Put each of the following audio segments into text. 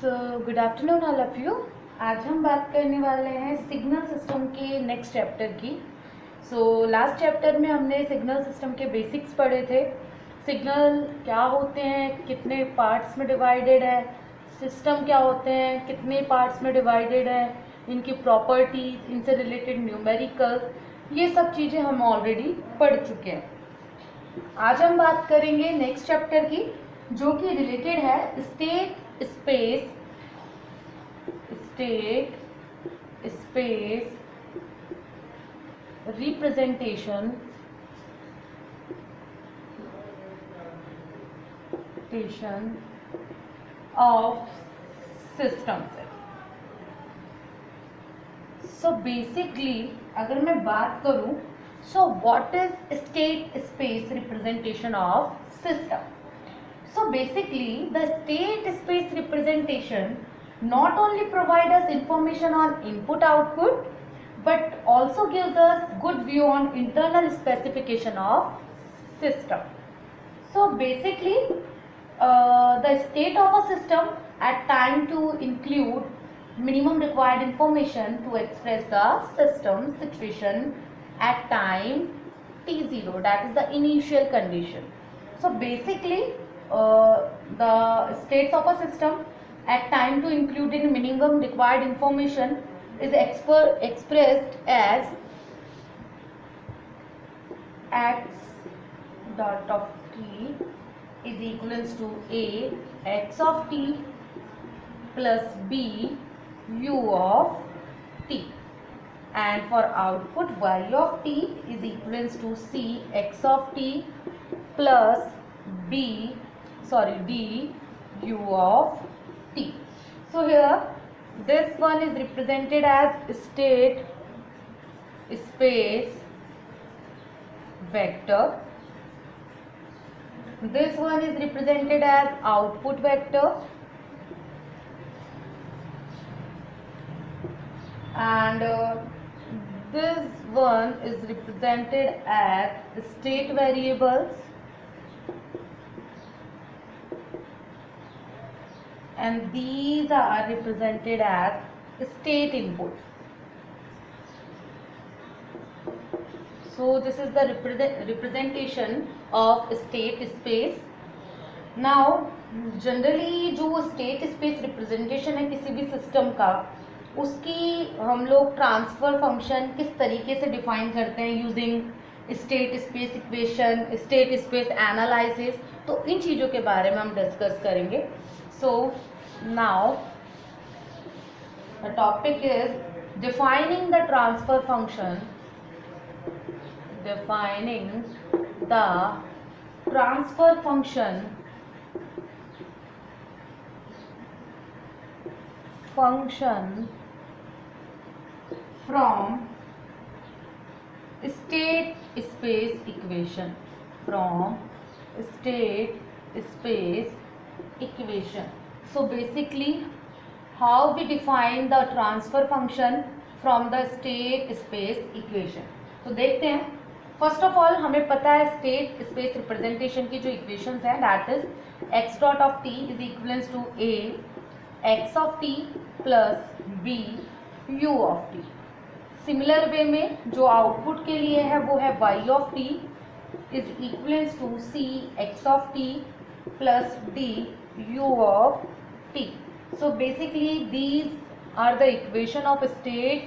Good afternoon all of you. आज हम बात करने वाले हैं सिग्नल सिस्टम के नेक्स्ट चैप्टर की। लास्ट चैप्टर में हमने सिग्नल सिस्टम के बेसिक्स पढ़े थे। सिग्नल क्या होते हैं, कितने पार्ट्स में डिवाइडेड है, सिस्टम क्या होते हैं, कितने पार्ट्स में डिवाइडेड है, इनकी प्रॉपर्टीज, इनसे रिलेटेड न्यूमेरिकल्स, ये सब चीज़ें हम ऑलरेडी पढ़ चुके हैं। आज हम बात करेंगे नेक्स्ट चैप्टर की, जो कि रिलेटेड है state space representation of systems. So basically अगर मैं बात करूं, so what is state space representation of system? So basically the state space representation not only provide us information on input output but also gives us good view on internal specification of system. So basically the state of a system at time to include minimum required information to express the system situation at time t0, that is the initial condition. So basically the states of a system at time to include in minimum required information is expressed as x dot of t is equals to a x of t plus b u of t, and for output y of t is equals to c x of t plus d u of t. So here this one is represented as state space vector, this one is represented as output vector, and this one is represented as state variables, and these are represented as state input. So this is the representation of state space. Now generally जो state space representation है किसी भी system का, उसकी हम लोग transfer function किस तरीके से डिफाइन करते हैं using state space equation, state space analysis, तो इन चीज़ों के बारे में हम डिस्कस करेंगे. So now the topic is defining the transfer function, defining the transfer function from state space equation, So basically how we define the transfer function from the state space equation. तो देखते हैं. First of all हमें पता है state space representation की जो equations है, that is x dot of t is equals to a x of t plus b u of t. Similar way में जो आउटपुट के लिए है वो है y of t is equals to c x of t plus d u of t. So basically these are the equation of state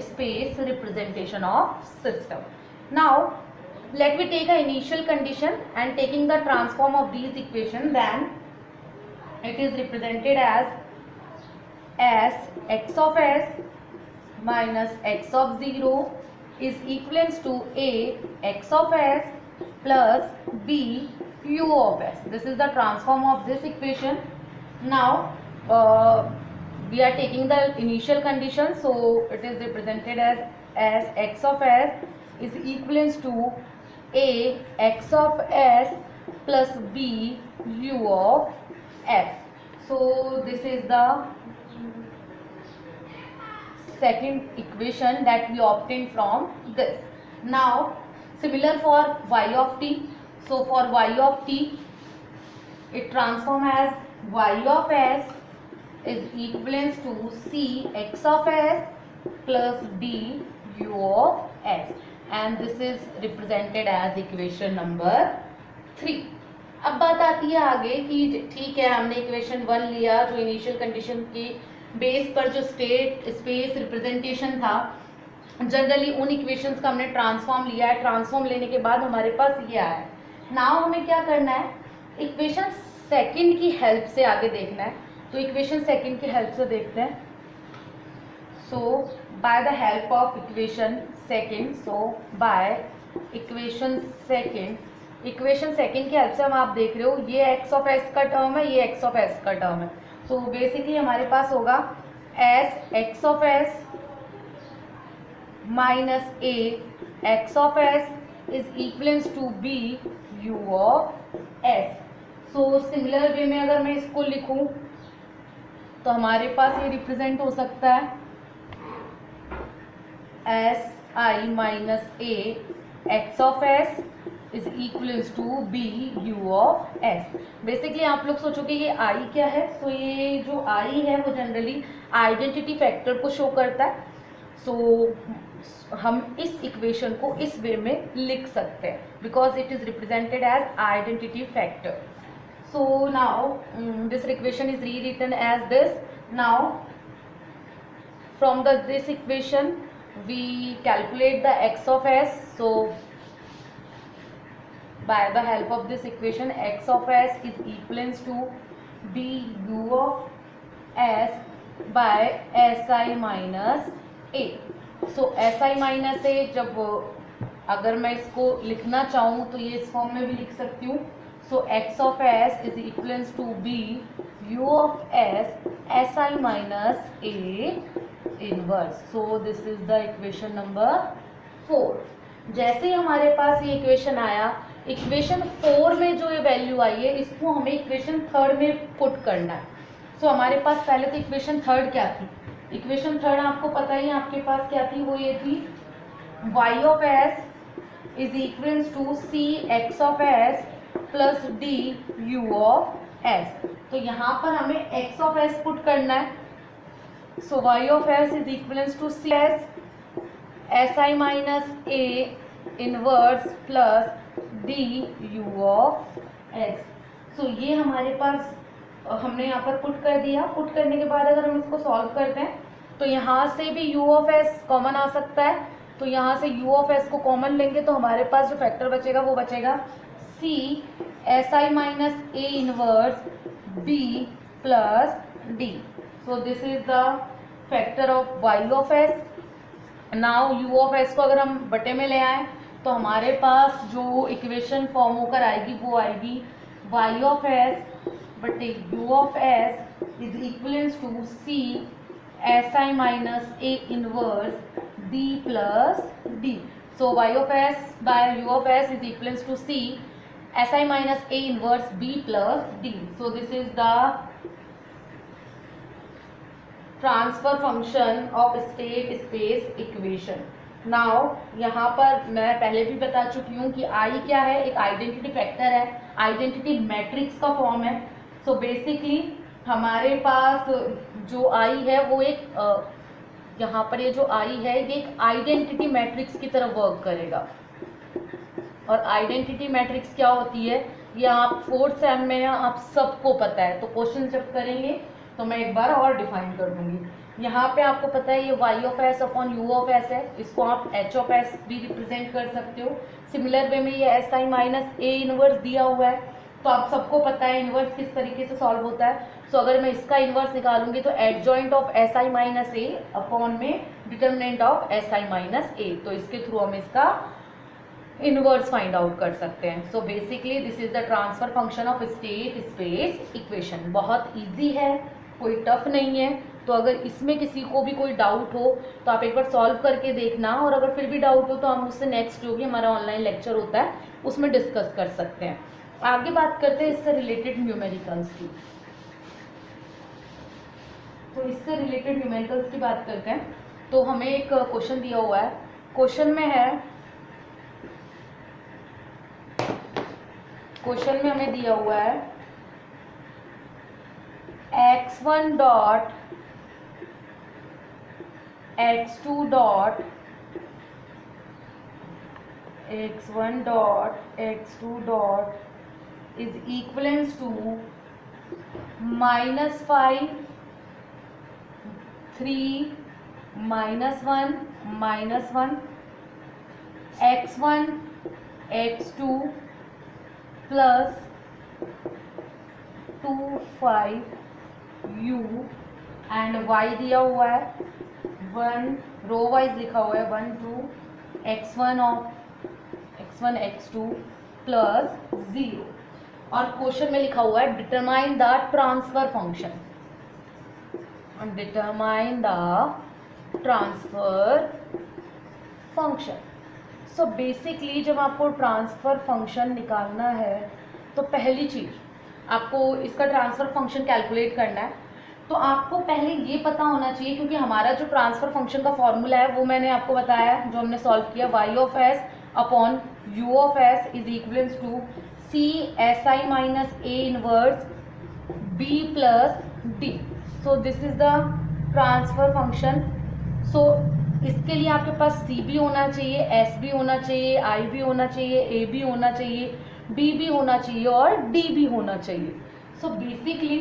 space representation of system. Now let me take an initial condition and taking the transform of these equation, then it is represented as x of s minus x of 0 is equals to a x of s plus b u of s. This is the transform of this equation. Now we are taking the initial condition, so it is represented as x of s is equals to a x of s plus b u of s. So this is the second equation that we obtained from this. Now similar for y of t. So for y of t it transform as y of s is equivalent to C x of s plus D u of s, and this is represented as equation number 3. अब बात आती है आगे कि ठीक है, हमने equation 1 लिया जो इनिशियल कंडीशन के बेस पर जो स्टेट स्पेस रिप्रेजेंटेशन था, जनरली उन इक्वेशंस का हमने ट्रांसफॉर्म लिया है. ट्रांसफॉर्म लेने के बाद हमारे पास ये आया है. नाउ हमें क्या करना है, इक्वेशन सेकंड की हेल्प से आगे देखना है. तो इक्वेशन सेकंड की हेल्प से देखते हैं. So by the help of equation second, equation second की हेल्प से हम, आप देख रहे हो ये एक्स ऑफ एस का टर्म है, ये एक्स ऑफ एस का टर्म है. तो बेसिकली हमारे पास होगा S X of S minus A x of S is equals to B you of S. So similar way में अगर मैं इसको लिखूं तो हमारे पास ये रिप्रेजेंट हो सकता है s I minus A x of S is equals to B you of s. Basically आप लोग सोचोगे ये आई क्या है. सो ये जो आई है वो जनरली आइडेंटिटी फैक्टर को शो करता है. सो हम इस इक्वेशन को इस वे में लिख सकते हैं because it is represented as identity factor. So now this equation is rewritten as this. Now from this equation we calculate the x of s. So by the help of this equation, x of s is equivalent to b u of s by si minus a. So si minus a, जब अगर मैं इसको लिखना चाहूँ तो ये इस form में भी लिख सकती हूँ. So x of s is equivalent to b u of s si minus a inverse. So this is the equation number 4. जैसे ही हमारे पास ये इक्वेशन आया, इक्वेशन 4 में जो ये वैल्यू आई है इसको हमें इक्वेशन 3 में पुट करना है. सो हमारे पास पहले तो इक्वेशन 3 क्या थी. इक्वेशन 3 आपको पता ही, आपके पास क्या थी, वो ये थी y of s is equal to c x of s plus d you of s. तो यहाँ पर हमें x ऑफ s पुट करना है. So y of s is equivalent to cs si minus a inverse plus d u of s. So ये हमारे पास हमने यहाँ पर पुट कर दिया. पुट करने के बाद अगर हम इसको सॉल्व करते हैं तो यहाँ से भी u of s कॉमन आ सकता है. तो यहाँ से u of s को कॉमन लेंगे तो हमारे पास जो फैक्टर बचेगा वो बचेगा c si minus a inverse b plus d. So this is the factor of y of s. Now u of s को अगर हम बटे में ले आए तो हमारे पास जो इक्वेशन फॉर्म होकर आएगी वो आएगी y of s बटे u of s is equal to c si minus a inverse b plus d. So y of s by u of s is equal to c si minus a inverse b plus d. So this is the transfer function of state space equation. Now यहाँ पर मैं पहले भी बता चुकी हूँ कि आई क्या है, एक आइडेंटिटी फैक्टर है, आइडेंटिटी मैट्रिक्स का फॉर्म है. सो बेसिकली हमारे पास जो आई है वो एक यहाँ पर ये जो आई है ये एक आइडेंटिटी मैट्रिक्स की तरह वर्क करेगा. और आइडेंटिटी मैट्रिक्स क्या होती है ये आप 4th सेम में आप सबको पता है. तो क्वेश्चन जब करेंगे तो मैं एक बार और डिफाइन कर दूंगी. यहाँ पे आपको पता है ये y of s upon u of s है. इसको आप h ऑफ s भी रिप्रेजेंट कर सकते हो. सिमिलर वे में ये si माइनस a इनवर्स दिया हुआ है. तो आप सबको पता है इनवर्स किस तरीके से सॉल्व होता है. सो अगर मैं इसका इनवर्स निकालूंगी तो adjoint of si minus a upon में determinant of si minus a. तो इसके थ्रू हम इसका इनवर्स फाइंड आउट कर सकते हैं. So basically this is the transfer function of state space equation. बहुत ईजी है, कोई टफ नहीं है. तो अगर इसमें किसी को भी कोई डाउट हो तो आप एक बार सॉल्व करके देखना. और अगर फिर भी डाउट हो तो हम उससे नेक्स्ट जो भी हमारा ऑनलाइन लेक्चर होता है उसमें डिस्कस कर सकते हैं. आगे बात करते हैं इससे रिलेटेड न्यूमेरिकल्स की. तो इससे रिलेटेड न्यूमेरिकल्स की बात करते हैं. तो हमें एक क्वेश्चन दिया हुआ है. क्वेश्चन में हमें दिया हुआ है x x1 dot x2 dot x1 dot x2 dot is equivalence to -5 3 -1 -1 x1 x2 plus 2 5 u and y दिया हुआ है 1 रो वाइज लिखा हुआ है 1 2 x1 x2 प्लस 0 और क्वेश्चन में लिखा हुआ है determine the transfer function, determine the transfer function. So basically जब आपको ट्रांसफर फंक्शन निकालना है तो पहली चीज आपको इसका ट्रांसफर फंक्शन कैलकुलेट करना है। तो आपको पहले ये पता होना चाहिए, क्योंकि हमारा जो ट्रांसफर फंक्शन का फॉर्मूला है वो मैंने आपको बताया जो हमने सॉल्व किया, y of S upon u of S is equals to C S I minus A inverse b plus D. So this is the transfer function. So इसके लिए आपके पास c भी होना चाहिए, s भी होना चाहिए, i भी होना चाहिए, a भी होना चाहिए, b भी होना चाहिए और d भी होना चाहिए। सो बेसिकली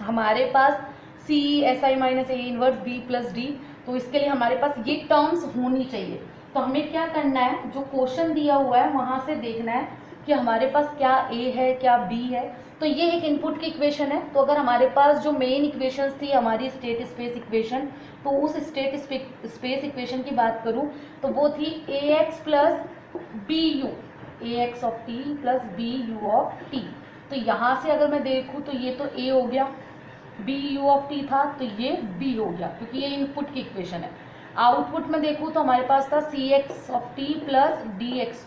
हमारे पास c s I minus A inverse b plus D, तो इसके लिए हमारे पास ये टर्म्स होनी चाहिए। तो हमें क्या करना है, जो क्वेश्चन दिया हुआ है वहाँ से देखना है कि हमारे पास क्या a है क्या b है। तो ये एक इनपुट की इक्वेशन है। तो अगर हमारे पास जो मेन इक्वेशंस थी हमारी स्टेट स्पेस इक्वेशन, तो उस स्टेट स्पेस इक्वेशन की बात करूँ तो वो थी ax plus b u, ax of t plus b you of t। तो यहाँ से अगर मैं देखूँ तो ये तो a हो गया, बी यू ऑफ टी था तो ये b हो गया, क्योंकि ये इनपुट की इक्वेशन है। आउटपुट में देखूँ तो हमारे पास था C x of T plus D X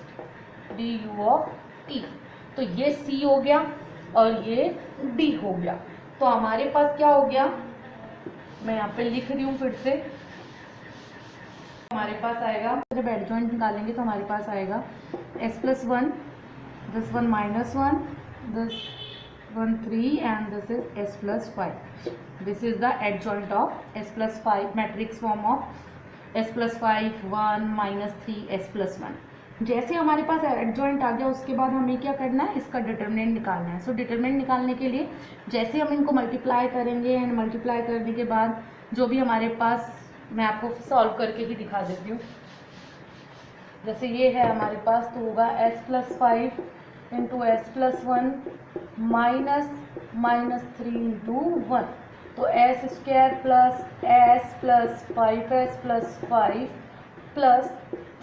D you of T, तो ये c हो गया और ये d हो गया। तो हमारे पास क्या हो गया, मैं यहाँ पे लिख रही हूँ फिर से, हमारे पास आएगा जब एडजॉइंट निकालेंगे तो हमारे पास आएगा s plus 1, this 1 minus 1, this 1 3 and this is s plus 5। This is the adjoint of s plus 5, matrix form of s plus 5 1 minus 3 s plus 1। जैसे हमारे पास एडजॉइंट आ गया उसके बाद हमें क्या करना है, इसका डिटरमिनेंट निकालना है। सो डिटरमिनेंट निकालने के लिए जैसे हम इनको मल्टीप्लाई करेंगे एंड मल्टीप्लाई करने के बाद जो भी हमारे पास, मैं आपको सॉल्व करके भी दिखा देती हूँ। जैसे ये है हमारे पास तो होगा s plus 5 into S plus 1 minus minus 3 into 1, तो S square plus S plus 5s plus 5 plus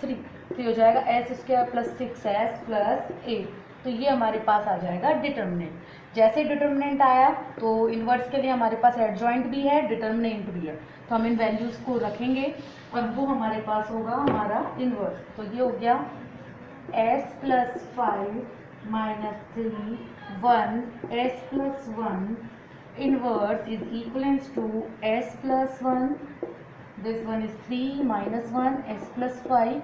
3, तो हो जाएगा S square plus 6s plus 8। तो ये हमारे पास आ जाएगा डिटर्मिनेंट। जैसे डिटर्मिनेंट आया तो इन्वर्स के लिए हमारे पास एडजॉइंट भी है, डिटर्मिनेंट भी है, तो हम इन वैल्यूज़ को रखेंगे और वो हमारे पास होगा हमारा इन्वर्स। तो ये हो गया s plus 5 minus 3 1 s plus 1 inverse is equivalence to s plus 1, this one is 3 minus 1 s plus 5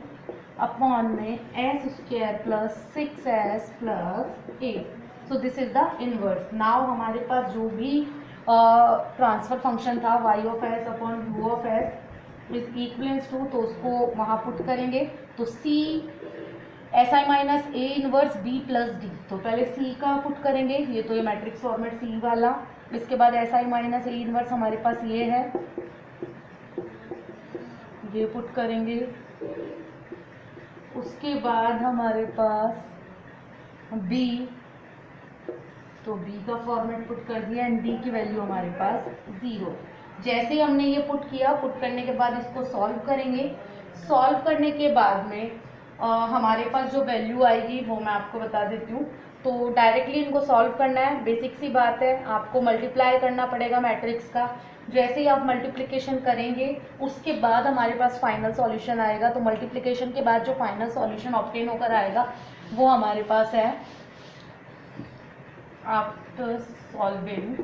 upon में s square plus 6s plus 8। So this is the inverse. Now हमारे पास जो भी ट्रांसफर फंक्शन था y of s upon u of s is equivalence to, तो उसको वहाँ put करेंगे तो c s I minus A inverse b plus D, तो पहले c का पुट करेंगे, ये तो ये मैट्रिक्स फॉर्मेट c वाला। इसके बाद S I minus A inverse हमारे पास ये है, ये पुट करेंगे। उसके बाद हमारे पास b, तो b का फॉर्मेट पुट कर दिया एंड d की वैल्यू हमारे पास 0। जैसे ही हमने ये पुट किया, पुट करने के बाद इसको सॉल्व करेंगे। सॉल्व करने के बाद में हमारे पास जो वैल्यू आएगी वो मैं आपको बता देती हूँ। तो डायरेक्टली इनको सॉल्व करना है, बेसिक सी बात है, आपको मल्टीप्लाई करना पड़ेगा मैट्रिक्स का। जैसे ही आप मल्टीप्लिकेशन करेंगे उसके बाद हमारे पास फाइनल सॉल्यूशन आएगा। तो मल्टीप्लिकेशन के बाद जो फाइनल सॉल्यूशन ऑब्टेन होकर आएगा वो हमारे पास है आफ्टर सॉल्विंग।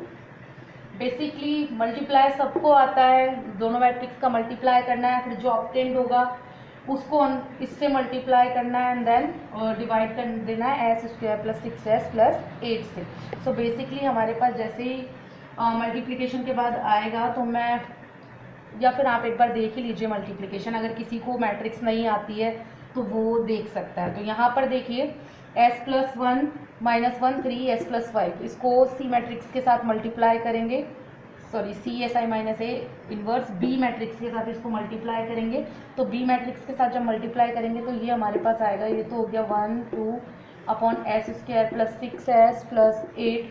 बेसिकली मल्टीप्लाई सबको आता है, दोनों मैट्रिक्स का मल्टीप्लाई करना है, फिर जो ऑब्टेन्ड होगा उसको इससे मल्टीप्लाई करना है एंड देन डिवाइड कर देना है s square plus 6s plus 8 से। सो बेसिकली हमारे पास जैसे ही मल्टीप्लिकेशन के बाद आएगा, तो मैं, या फिर आप एक बार देख ही लीजिए मल्टीप्लिकेशन, अगर किसी को मैट्रिक्स नहीं आती है तो वो देख सकता है। तो यहाँ पर देखिए s+1 -1 3 s+5, इसको सी मैट्रिक्स के साथ मल्टीप्लाई करेंगे, sorry CSI-A inverse B matrix के साथ इसको मल्टीप्लाई करेंगे। तो बी मैट्रिक्स के साथ जब मल्टीप्लाई करेंगे तो ये हमारे पास आएगा, ये तो हो गया 1 2/s² + 6s + 8,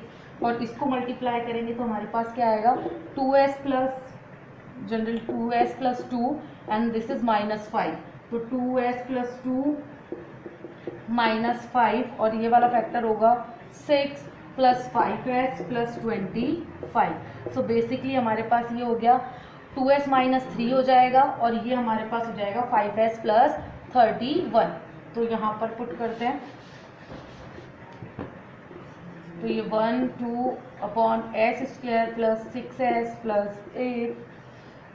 और इसको मल्टीप्लाई करेंगे तो हमारे पास क्या आएगा 2s + general 2s + 2 and this is -5, तो 2s + 2 -5, और ये वाला फैक्टर होगा 6 + 5s + 25। सो बेसिकली हमारे पास ये हो गया 2s - 3 हो जाएगा, और ये हमारे पास हो जाएगा 5s + 31। तो यहाँ पर पुट करते हैं, तो ये 1 2/s² + 6s + 8,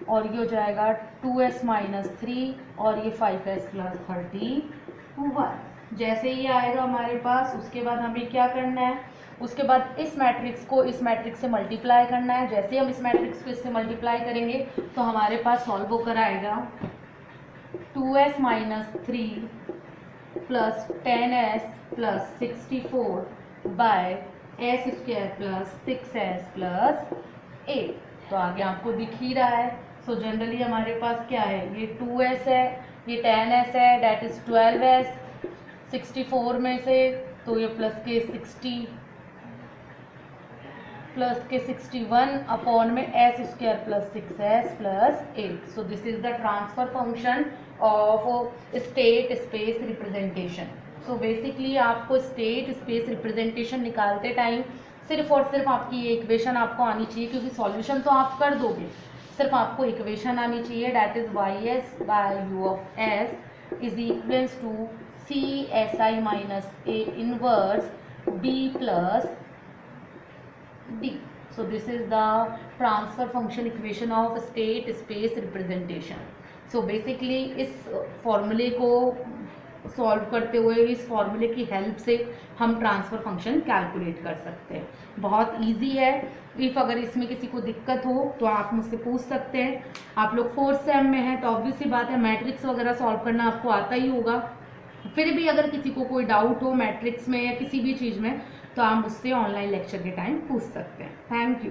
और ये हो जाएगा 2s - 3 और ये 5s + 31। जैसे ही आएगा हमारे पास, उसके बाद हमें क्या करना है, उसके बाद इस मैट्रिक्स को इस मैट्रिक्स से मल्टीप्लाई करना है। जैसे ही हम इस मैट्रिक्स को इससे मल्टीप्लाई करेंगे तो हमारे पास सॉल्व होकर आएगा 2s - 3 + 10s + 64/s² + 6s + 8। तो आगे आपको दिख ही रहा है। सो जनरली हमारे पास क्या है, ये 2s है, ये 10s है, डैट इज 12s, 64 में से तो ये प्लस के 61 में s² + 6s + 8। So this is the transfer function of state space representation. So basically आपको स्टेट स्पेस रिप्रेजेंटेशन निकालते टाइम सिर्फ और सिर्फ आपकी ये इक्वेशन आपको आनी चाहिए, क्योंकि सॉल्यूशन तो आप कर दोगे, सिर्फ आपको इक्वेशन आनी चाहिए, that is ys/u(s) is equals to CSI-A inverse b + d। So this is the transfer function equation of state space representation. So basically इस फॉर्मूले को सॉल्व करते हुए, इस फॉर्मूले की हेल्प से हम ट्रांसफ़र फंक्शन कैलकुलेट कर सकते हैं। बहुत इजी है। इफ़ अगर इसमें किसी को दिक्कत हो तो आप मुझसे पूछ सकते हैं। आप लोग 4th सेम में हैं तो ऑब्वियस सी बात है मैट्रिक्स वगैरह सॉल्व करना आपको आता ही होगा। फिर भी अगर किसी को कोई डाउट हो मैट्रिक्स में या किसी भी चीज़ में तो आप मुझसे ऑनलाइन लेक्चर के टाइम पूछ सकते हैं। Thank you.